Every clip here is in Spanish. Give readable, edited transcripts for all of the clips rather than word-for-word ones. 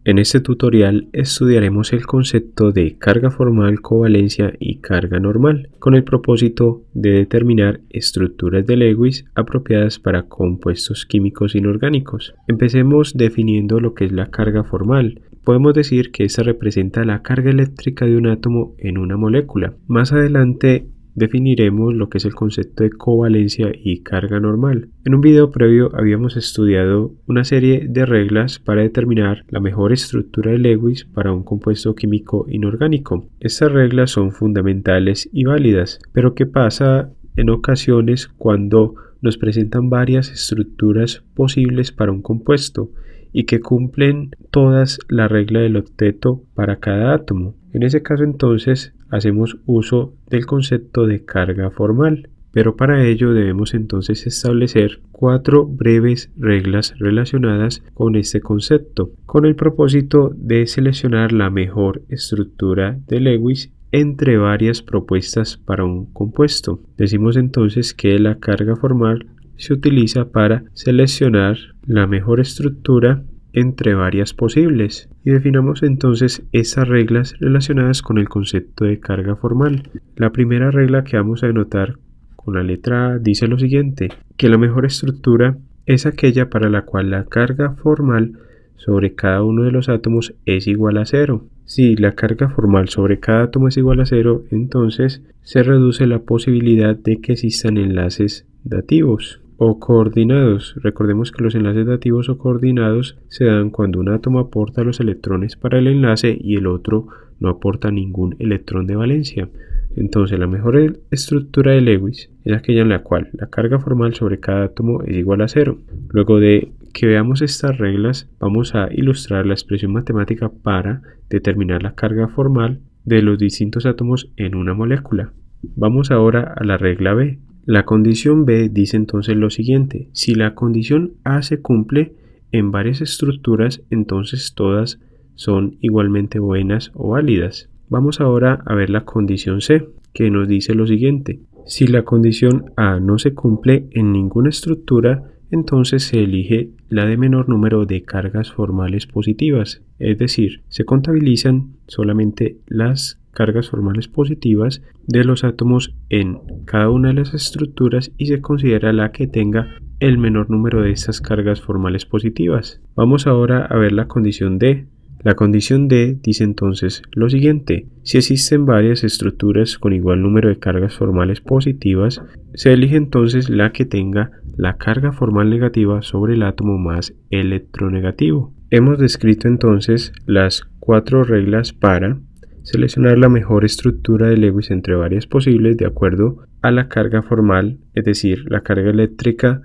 En este tutorial estudiaremos el concepto de carga formal, covalencia y carga normal, con el propósito de determinar estructuras de Lewis apropiadas para compuestos químicos inorgánicos. Empecemos definiendo lo que es la carga formal. Podemos decir que esta representa la carga eléctrica de un átomo en una molécula. Más adelante definiremos lo que es el concepto de covalencia y carga normal. En un video previo habíamos estudiado una serie de reglas para determinar la mejor estructura de Lewis para un compuesto químico inorgánico. Estas reglas son fundamentales y válidas, pero ¿qué pasa en ocasiones cuando nos presentan varias estructuras posibles para un compuesto y que cumplen todas la regla del octeto para cada átomo? En ese caso entonces hacemos uso del concepto de carga formal, pero para ello debemos entonces establecer 4 breves reglas relacionadas con este concepto, con el propósito de seleccionar la mejor estructura de Lewis entre varias propuestas para un compuesto. Decimos entonces que la carga formal se utiliza para seleccionar la mejor estructura entre varias posibles, y definamos entonces estas reglas relacionadas con el concepto de carga formal. La primera regla que vamos a anotar con la letra A dice lo siguiente, que la mejor estructura es aquella para la cual la carga formal sobre cada uno de los átomos es igual a 0. Si la carga formal sobre cada átomo es igual a 0, entonces se reduce la posibilidad de que existan enlaces dativos o coordinados. Recordemos que los enlaces dativos o coordinados se dan cuando un átomo aporta los electrones para el enlace y el otro no aporta ningún electrón de valencia. Entonces la mejor estructura de Lewis es aquella en la cual la carga formal sobre cada átomo es igual a 0. Luego de que veamos estas reglas, vamos a ilustrar la expresión matemática para determinar la carga formal de los distintos átomos en una molécula. Vamos ahora a la regla B. La condición B dice entonces lo siguiente: si la condición A se cumple en varias estructuras, entonces todas son igualmente buenas o válidas. Vamos ahora a ver la condición C, que nos dice lo siguiente: si la condición A no se cumple en ninguna estructura, entonces se elige la de menor número de cargas formales positivas, es decir, se contabilizan solamente las cargas formales positivas de los átomos en cada una de las estructuras y se considera la que tenga el menor número de estas cargas formales positivas. Vamos ahora a ver la condición D. La condición D dice entonces lo siguiente: si existen varias estructuras con igual número de cargas formales positivas, se elige entonces la que tenga la carga formal negativa sobre el átomo más electronegativo. Hemos descrito entonces las 4 reglas para seleccionar la mejor estructura de Lewis entre varias posibles de acuerdo a la carga formal, es decir, la carga eléctrica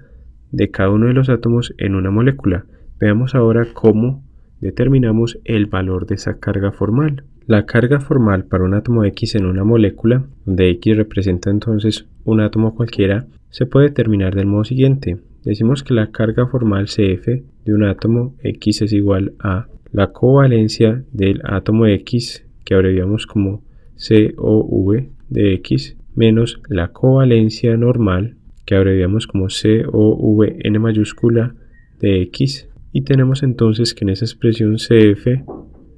de cada uno de los átomos en una molécula. Veamos ahora cómo determinamos el valor de esa carga formal. La carga formal para un átomo X en una molécula, donde X representa entonces un átomo cualquiera, se puede determinar del modo siguiente. Decimos que la carga formal CF de un átomo X es igual a la covalencia del átomo X, que abreviamos como COV de X, menos la covalencia normal, que abreviamos como COV n mayúscula de X, y tenemos entonces que en esa expresión CF,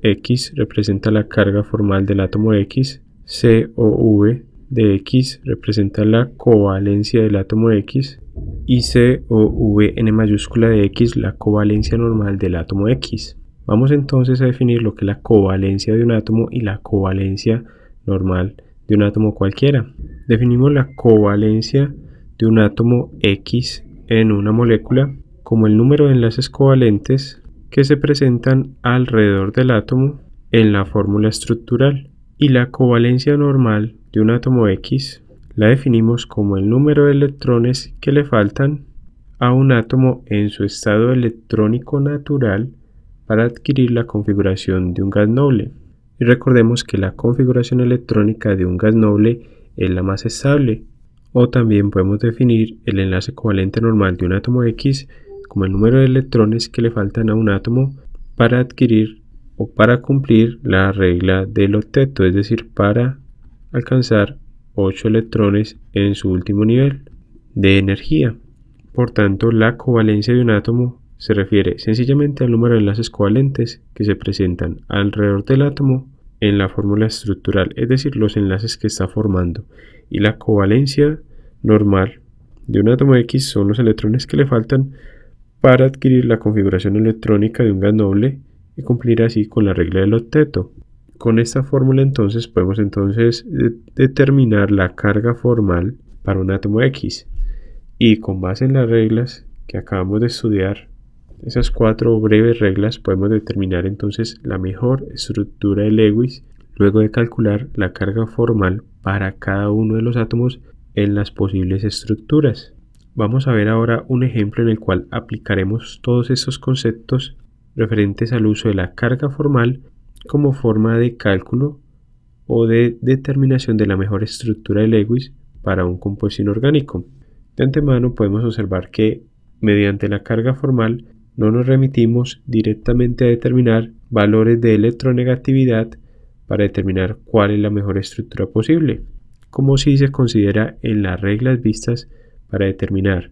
X representa la carga formal del átomo X, COV de X representa la covalencia del átomo X y COV n mayúscula de X la covalencia normal del átomo X. Vamos entonces a definir lo que es la covalencia de un átomo y la covalencia normal de un átomo cualquiera. Definimos la covalencia de un átomo X en una molécula como el número de enlaces covalentes que se presentan alrededor del átomo en la fórmula estructural, y la covalencia normal de un átomo X la definimos como el número de electrones que le faltan a un átomo en su estado electrónico natural para adquirir la configuración de un gas noble. Y recordemos que la configuración electrónica de un gas noble es la más estable. O también podemos definir el enlace covalente normal de un átomo X como el número de electrones que le faltan a un átomo para adquirir o para cumplir la regla del octeto, es decir, para alcanzar 8 electrones en su último nivel de energía. Por tanto, la covalencia de un átomo se refiere sencillamente al número de enlaces covalentes que se presentan alrededor del átomo en la fórmula estructural, es decir, los enlaces que está formando. Y la covalencia normal de un átomo X son los electrones que le faltan para adquirir la configuración electrónica de un gas noble y cumplir así con la regla del octeto. Con esta fórmula entonces podemos determinar la carga formal para un átomo X, y con base en las reglas que acabamos de estudiar, esas 4 breves reglas, podemos determinar entonces la mejor estructura de Lewis luego de calcular la carga formal para cada uno de los átomos en las posibles estructuras. Vamos a ver ahora un ejemplo en el cual aplicaremos todos estos conceptos referentes al uso de la carga formal como forma de cálculo o de determinación de la mejor estructura de Lewis para un compuesto inorgánico. De antemano podemos observar que mediante la carga formal no nos remitimos directamente a determinar valores de electronegatividad para determinar cuál es la mejor estructura posible, como si se considera en las reglas vistas para determinar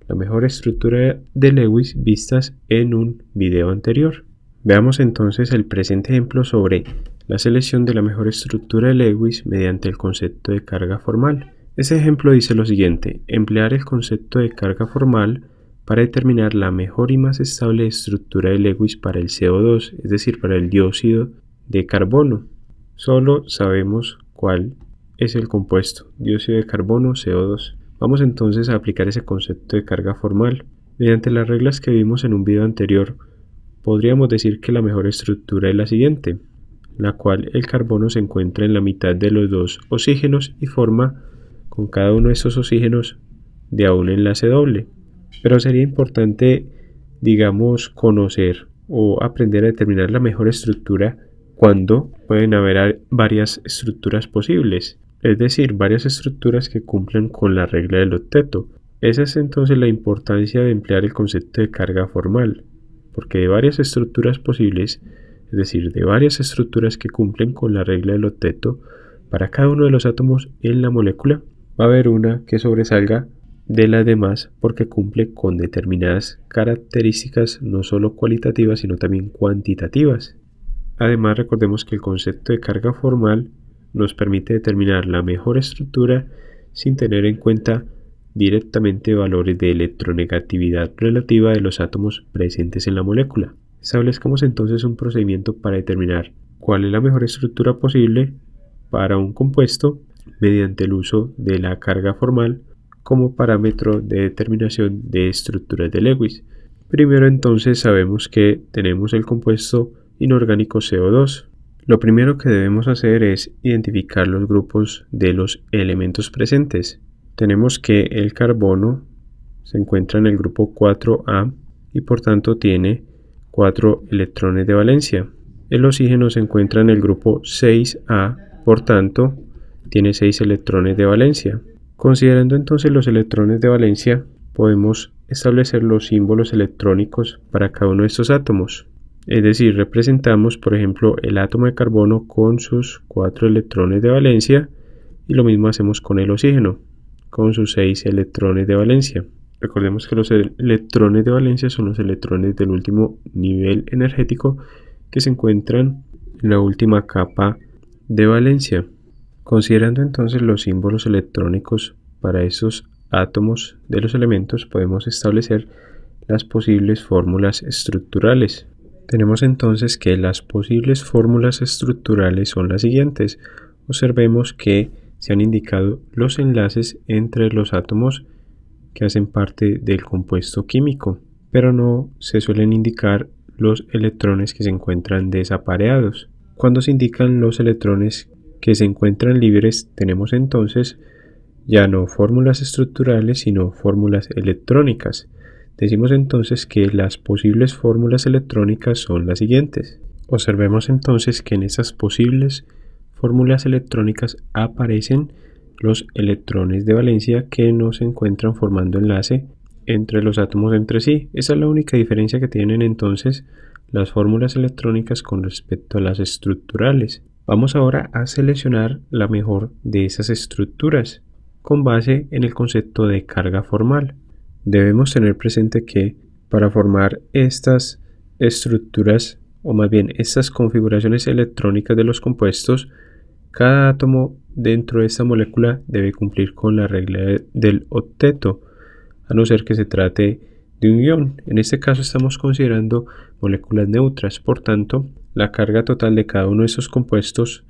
la mejor estructura de Lewis vistas en un video anterior. Veamos entonces el presente ejemplo sobre la selección de la mejor estructura de Lewis mediante el concepto de carga formal. Este ejemplo dice lo siguiente: emplear el concepto de carga formal para determinar la mejor y más estable estructura de Lewis para el CO2, es decir, para el dióxido de carbono. Solo sabemos cuál es el compuesto, dióxido de carbono, CO2. Vamos entonces a aplicar ese concepto de carga formal. Mediante las reglas que vimos en un video anterior, podríamos decir que la mejor estructura es la siguiente, la cual el carbono se encuentra en la mitad de los dos oxígenos y forma con cada uno de esos oxígenos de a un enlace doble. Pero sería importante, digamos, conocer o aprender a determinar la mejor estructura cuando pueden haber varias estructuras posibles, es decir, varias estructuras que cumplan con la regla del octeto. Esa es entonces la importancia de emplear el concepto de carga formal, porque de varias estructuras posibles, es decir, de varias estructuras que cumplen con la regla del octeto, para cada uno de los átomos en la molécula va a haber una que sobresalga de las demás porque cumple con determinadas características no solo cualitativas sino también cuantitativas. Además, recordemos que el concepto de carga formal nos permite determinar la mejor estructura sin tener en cuenta directamente valores de electronegatividad relativa de los átomos presentes en la molécula. Establezcamos entonces un procedimiento para determinar cuál es la mejor estructura posible para un compuesto mediante el uso de la carga formal como parámetro de determinación de estructuras de Lewis. Primero entonces sabemos que tenemos el compuesto inorgánico CO2. Lo primero que debemos hacer es identificar los grupos de los elementos presentes. Tenemos que el carbono se encuentra en el grupo 4A y por tanto tiene 4 electrones de valencia. El oxígeno se encuentra en el grupo 6A, por tanto tiene 6 electrones de valencia. Considerando entonces los electrones de valencia, podemos establecer los símbolos electrónicos para cada uno de estos átomos. Es decir, representamos, por ejemplo, el átomo de carbono con sus 4 electrones de valencia y lo mismo hacemos con el oxígeno, con sus 6 electrones de valencia. Recordemos que los electrones de valencia son los electrones del último nivel energético que se encuentran en la última capa de valencia. Considerando entonces los símbolos electrónicos para esos átomos de los elementos, podemos establecer las posibles fórmulas estructurales. Tenemos entonces que las posibles fórmulas estructurales son las siguientes. Observemos que se han indicado los enlaces entre los átomos que hacen parte del compuesto químico, pero no se suelen indicar los electrones que se encuentran desapareados. Cuando se indican los electrones que se encuentran libres, tenemos entonces ya no fórmulas estructurales, sino fórmulas electrónicas. Decimos entonces que las posibles fórmulas electrónicas son las siguientes. Observemos entonces que en esas posibles fórmulas electrónicas aparecen los electrones de valencia que no se encuentran formando enlace entre los átomos entre sí. Esa es la única diferencia que tienen entonces las fórmulas electrónicas con respecto a las estructurales. Vamos ahora a seleccionar la mejor de esas estructuras con base en el concepto de carga formal. Debemos tener presente que para formar estas estructuras, o más bien estas configuraciones electrónicas de los compuestos, cada átomo dentro de esta molécula debe cumplir con la regla del octeto, a no ser que se trate de un ion. En este caso estamos considerando moléculas neutras, por tanto, la carga total de cada uno de estos compuestos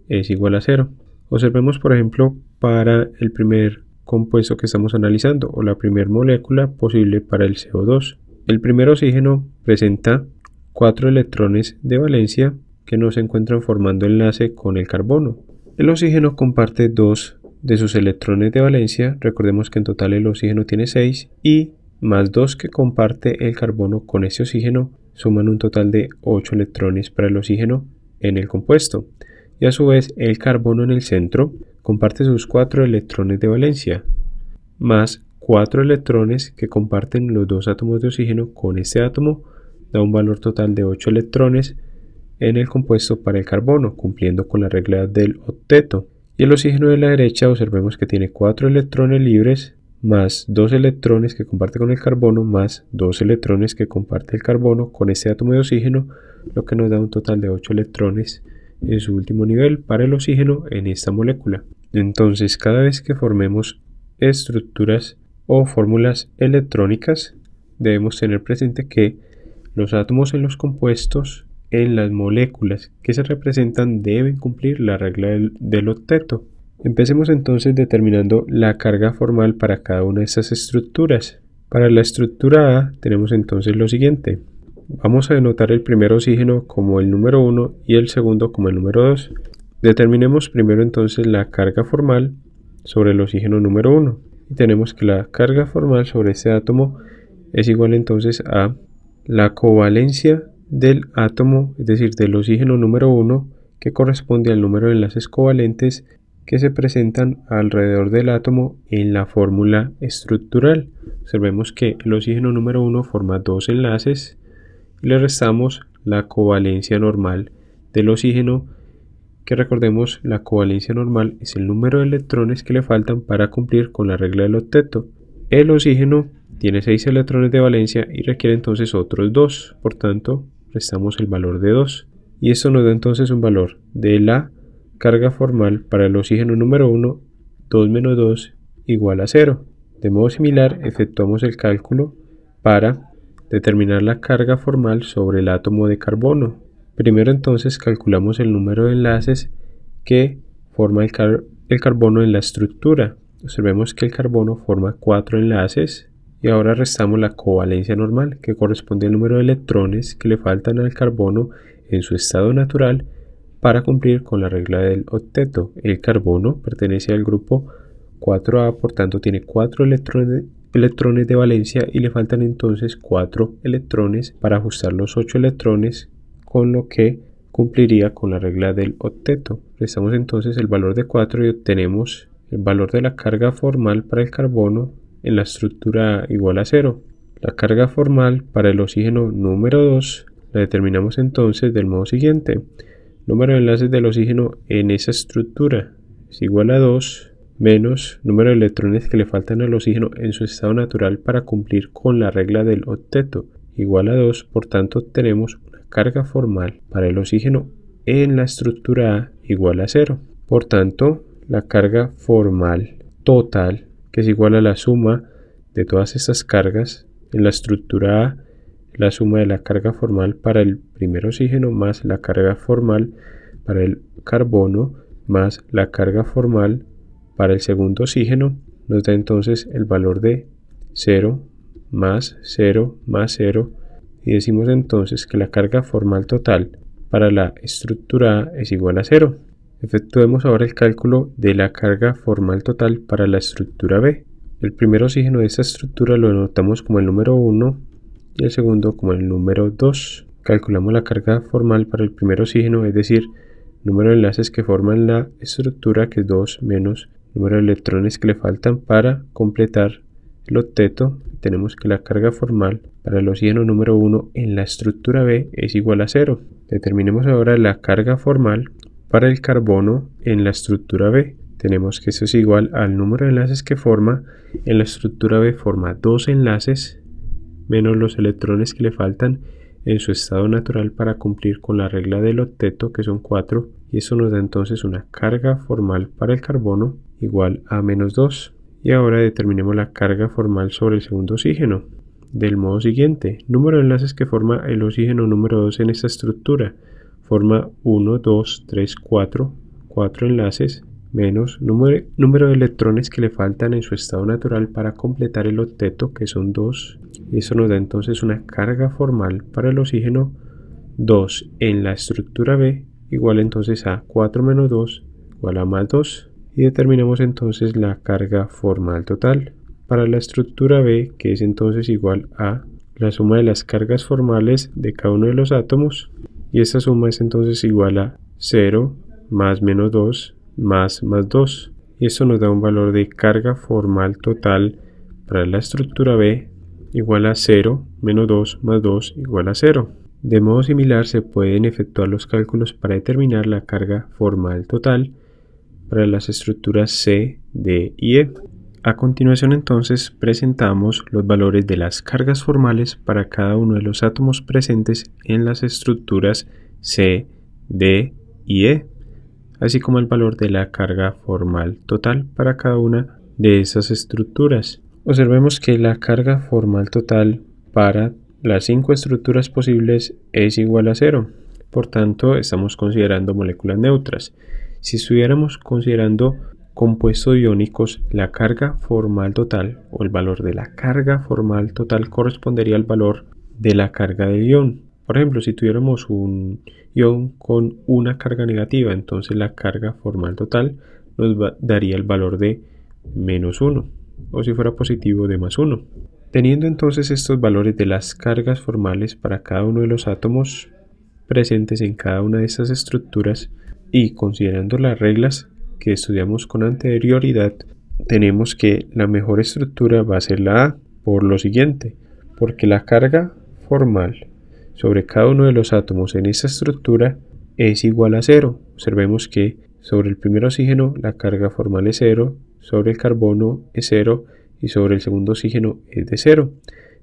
es igual a 0. Observemos, por ejemplo, para el primer compuesto que estamos analizando, o la primera molécula posible para el CO2. El primer oxígeno presenta 4 electrones de valencia que no se encuentran formando enlace con el carbono. El oxígeno comparte 2 de sus electrones de valencia, recordemos que en total el oxígeno tiene 6, y más 2 que comparte el carbono con ese oxígeno suman un total de 8 electrones para el oxígeno en el compuesto. Y a su vez el carbono en el centro comparte sus 4 electrones de valencia, más 4 electrones que comparten los 2 átomos de oxígeno con este átomo, da un valor total de 8 electrones en el compuesto para el carbono, cumpliendo con la regla del octeto. Y el oxígeno de la derecha observemos que tiene 4 electrones libres, más 2 electrones que comparte con el carbono, más 2 electrones que comparte el carbono con este átomo de oxígeno, lo que nos da un total de 8 electrones en su último nivel para el oxígeno en esta molécula. Entonces, cada vez que formemos estructuras o fórmulas electrónicas, debemos tener presente que los átomos en los compuestos en las moléculas que se representan deben cumplir la regla del octeto. Empecemos entonces determinando la carga formal para cada una de estas estructuras. Para la estructura A tenemos entonces lo siguiente. Vamos a denotar el primer oxígeno como el número 1 y el segundo como el número 2. Determinemos primero entonces la carga formal sobre el oxígeno número 1. Y tenemos que la carga formal sobre este átomo es igual entonces a la covalencia del átomo, es decir, del oxígeno número 1, que corresponde al número de enlaces covalentes que se presentan alrededor del átomo en la fórmula estructural. Observemos que el oxígeno número 1 forma 2 enlaces y le restamos la covalencia normal del oxígeno, que recordemos la covalencia normal es el número de electrones que le faltan para cumplir con la regla del octeto. El oxígeno tiene 6 electrones de valencia y requiere entonces otros 2, por tanto restamos el valor de 2 y esto nos da entonces un valor de la carga formal para el oxígeno número 1, 2 menos 2 igual a 0. De modo similar efectuamos el cálculo para determinar la carga formal sobre el átomo de carbono. Primero entonces calculamos el número de enlaces que forma el carbono en la estructura. Observemos que el carbono forma 4 enlaces y ahora restamos la covalencia normal, que corresponde al número de electrones que le faltan al carbono en su estado natural para cumplir con la regla del octeto. El carbono pertenece al grupo 4A, por tanto tiene 4 electrones de valencia y le faltan entonces 4 electrones para ajustar los 8 electrones, con lo que cumpliría con la regla del octeto. Restamos entonces el valor de 4 y obtenemos el valor de la carga formal para el carbono en la estructura A igual a 0. La carga formal para el oxígeno número 2 la determinamos entonces del modo siguiente. Número de enlaces del oxígeno en esa estructura es igual a 2 menos número de electrones que le faltan al oxígeno en su estado natural para cumplir con la regla del octeto igual a 2. Por tanto, tenemos una carga formal para el oxígeno en la estructura A igual a 0. Por tanto, la carga formal total, que es igual a la suma de todas estas cargas en la estructura A, la suma de la carga formal para el primer oxígeno más la carga formal para el carbono más la carga formal para el segundo oxígeno, nos da entonces el valor de 0 más 0 más 0, y decimos entonces que la carga formal total para la estructura A es igual a 0. Efectuemos ahora el cálculo de la carga formal total para la estructura B. El primer oxígeno de esta estructura lo denotamos como el número 1 y el segundo como el número 2. Calculamos la carga formal para el primer oxígeno, es decir, número de enlaces que forman la estructura, que es 2 menos número de electrones que le faltan para completar el octeto. Tenemos que la carga formal para el oxígeno número 1 en la estructura B es igual a 0. Determinemos ahora la carga formal para el carbono en la estructura B. Tenemos que esto es igual al número de enlaces que forma. En la estructura B forma 2 enlaces menos los electrones que le faltan en su estado natural para cumplir con la regla del octeto, que son 4, y eso nos da entonces una carga formal para el carbono igual a -2. Y ahora determinemos la carga formal sobre el segundo oxígeno del modo siguiente: número de enlaces que forma el oxígeno número 2 en esta estructura. Forma 1, 2, 3, 4 enlaces, menos número de electrones que le faltan en su estado natural para completar el octeto, que son 2, y eso nos da entonces una carga formal para el oxígeno 2 en la estructura B, igual entonces a 4 menos 2 igual a +2, y determinamos entonces la carga formal total para la estructura B, que es entonces igual a la suma de las cargas formales de cada uno de los átomos, y esta suma es entonces igual a 0 más -2 más +2, y esto nos da un valor de carga formal total para la estructura B igual a 0 menos 2 más 2 igual a 0. De modo similar se pueden efectuar los cálculos para determinar la carga formal total para las estructuras C, D y E. A continuación entonces presentamos los valores de las cargas formales para cada uno de los átomos presentes en las estructuras C, D y E, así como el valor de la carga formal total para cada una de esas estructuras. Observemos que la carga formal total para las 5 estructuras posibles es igual a 0. Por tanto, estamos considerando moléculas neutras. Si estuviéramos considerando compuestos iónicos, la carga formal total o el valor de la carga formal total correspondería al valor de la carga del ion. Por ejemplo, si tuviéramos un ion con una carga negativa, entonces la carga formal total nos daría el valor de -1, o si fuera positivo de +1. Teniendo entonces estos valores de las cargas formales para cada uno de los átomos presentes en cada una de estas estructuras y considerando las reglas que estudiamos con anterioridad, tenemos que la mejor estructura va a ser la A, por lo siguiente: porque la carga formal sobre cada uno de los átomos en esta estructura es igual a 0. Observemos que sobre el primer oxígeno la carga formal es 0, sobre el carbono es 0 y sobre el segundo oxígeno es de 0,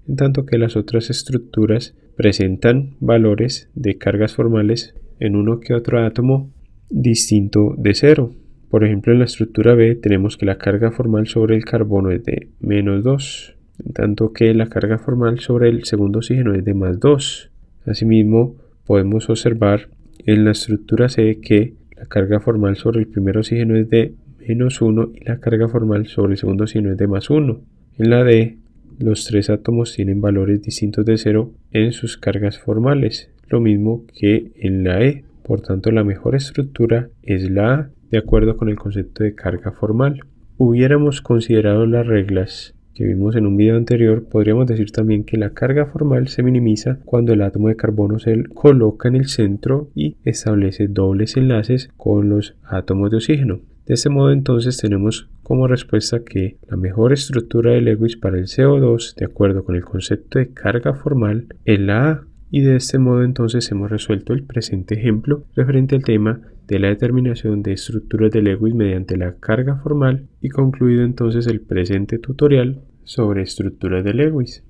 en tanto que las otras estructuras presentan valores de cargas formales en uno que otro átomo distinto de 0. Por ejemplo, en la estructura B tenemos que la carga formal sobre el carbono es de -2, en tanto que la carga formal sobre el segundo oxígeno es de +2. Asimismo, podemos observar en la estructura C que la carga formal sobre el primer oxígeno es de -1 y la carga formal sobre el segundo oxígeno es de +1. En la D, los tres átomos tienen valores distintos de 0 en sus cargas formales, lo mismo que en la E. Por tanto, la mejor estructura es la A, de acuerdo con el concepto de carga formal. Hubiéramos considerado las reglas que vimos en un video anterior, podríamos decir también que la carga formal se minimiza cuando el átomo de carbono se coloca en el centro y establece dobles enlaces con los átomos de oxígeno. De este modo entonces tenemos como respuesta que la mejor estructura de Lewis para el CO2, de acuerdo con el concepto de carga formal, es la A. Y de este modo entonces hemos resuelto el presente ejemplo referente al tema de la determinación de estructuras de Lewis mediante la carga formal y concluido entonces el presente tutorial sobre estructuras de Lewis.